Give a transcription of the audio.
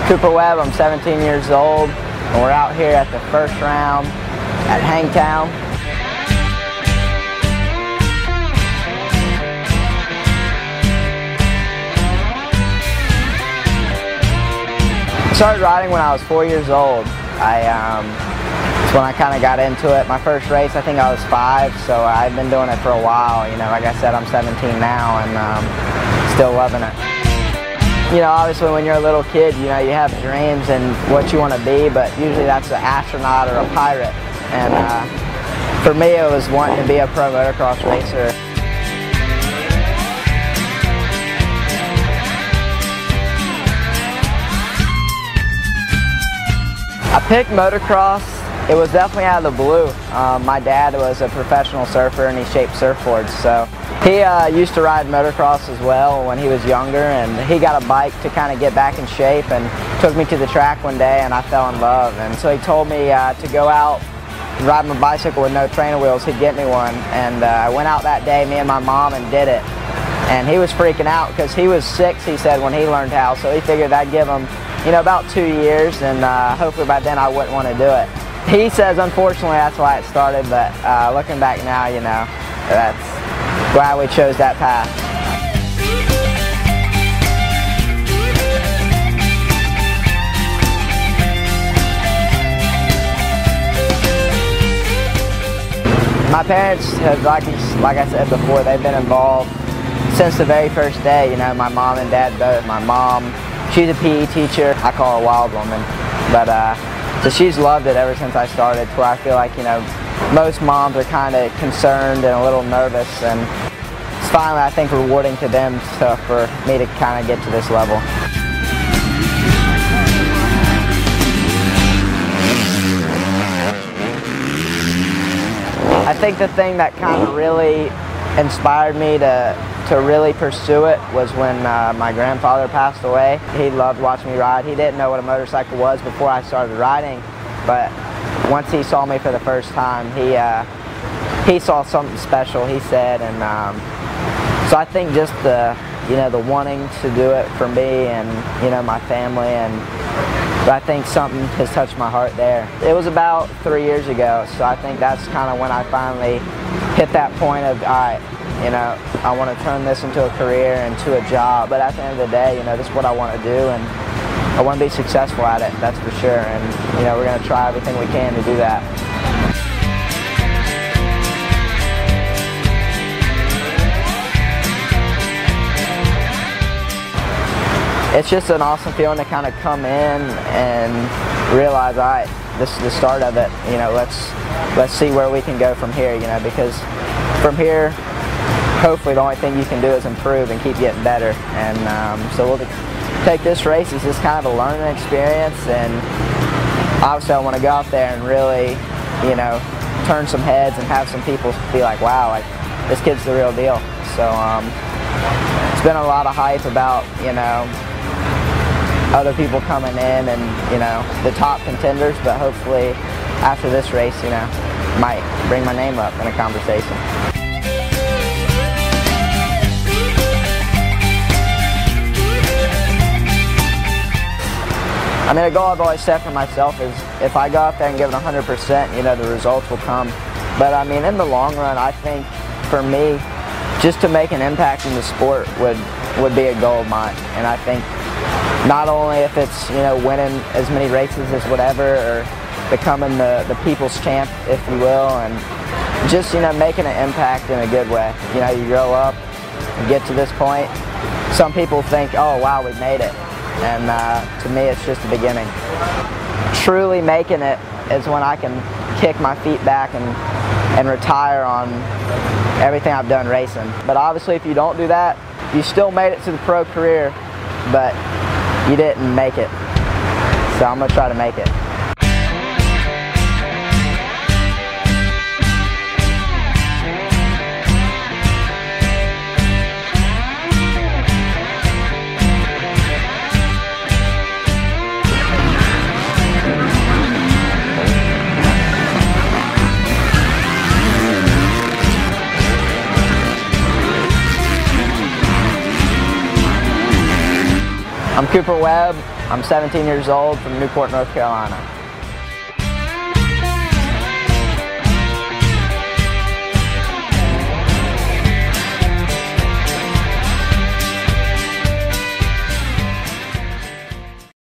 Cooper Webb, I'm 17 years old, and we're out here at the first round at Hangtown. I started riding when I was 4 years old. That's when I kind of got into it. My first race, I think I was 5, so I've been doing it for a while. You know, like I said, I'm 17 now and still loving it. You know, obviously when you're a little kid, you know, you have dreams and what you want to be, but usually that's an astronaut or a pirate. And for me, it was wanting to be a pro motocross racer. I picked motocross. It was definitely out of the blue. My dad was a professional surfer and he shaped surfboards, so he used to ride motocross as well when he was younger, and he got a bike to kind of get back in shape and took me to the track one day, and I fell in love. And so he told me to go out and ride my bicycle with no trainer wheels. He'd get me one, and I went out that day, me and my mom, and did it. And he was freaking out because he was 6, he said, when he learned how, so he figured that'd give him, you know, about 2 years, and hopefully by then I wouldn't want to do it. He says, unfortunately, that's why it started, but looking back now, you know, that's glad we chose that path. My parents have, like I said before, they've been involved since the very first day. You know, my mom and dad both. My mom, she's a PE teacher. I call her a wild woman, but so she's loved it ever since I started, to where I feel like, you know, most moms are kind of concerned and a little nervous, and it's finally, I think, rewarding to them for me to kind of get to this level. I think the thing that kind of really inspired me to really pursue it was when my grandfather passed away. He loved watching me ride. He didn't know what a motorcycle was before I started riding, but once he saw me for the first time, he saw something special, he said, and so I think just the wanting to do it for me and, you know, my family, and I think something has touched my heart there. It was about 3 years ago, so I think that's kind of when I finally hit that point of, all right, you know, I want to turn this into a career and to a job, but at the end of the day, you know, this is what I want to do, and I want to be successful at it, that's for sure, and, you know, we're going to try everything we can to do that. It's just an awesome feeling to kind of come in and realize, all right, this is the start of it, you know, let's see where we can go from here, you know, because from here, hopefully the only thing you can do is improve and keep getting better. And so we'll take this race as just kind of a learning experience, and obviously I want to go out there and really, you know, turn some heads and have some people be like, wow, like, this kid's the real deal. So it's been a lot of hype about, you know, other people coming in and, you know, the top contenders, but hopefully after this race, you know, might bring my name up in a conversation. I mean, a goal I've always set for myself is if I go out there and give it 100%, you know, the results will come. But I mean, in the long run, I think for me, just to make an impact in the sport would be a goal of mine. And I think not only if it's, you know, winning as many races as whatever, or becoming the people's champ, if you will, and just, you know, making an impact in a good way. You know, you grow up and get to this point. Some people think, oh wow, we made it. And to me, it's just the beginning. Truly making it is when I can kick my feet back and retire on everything I've done racing. But obviously, if you don't do that, you still made it to the pro career, but you didn't make it. So I'm going to try to make it. I'm Cooper Webb. I'm 17 years old from Newport, North Carolina.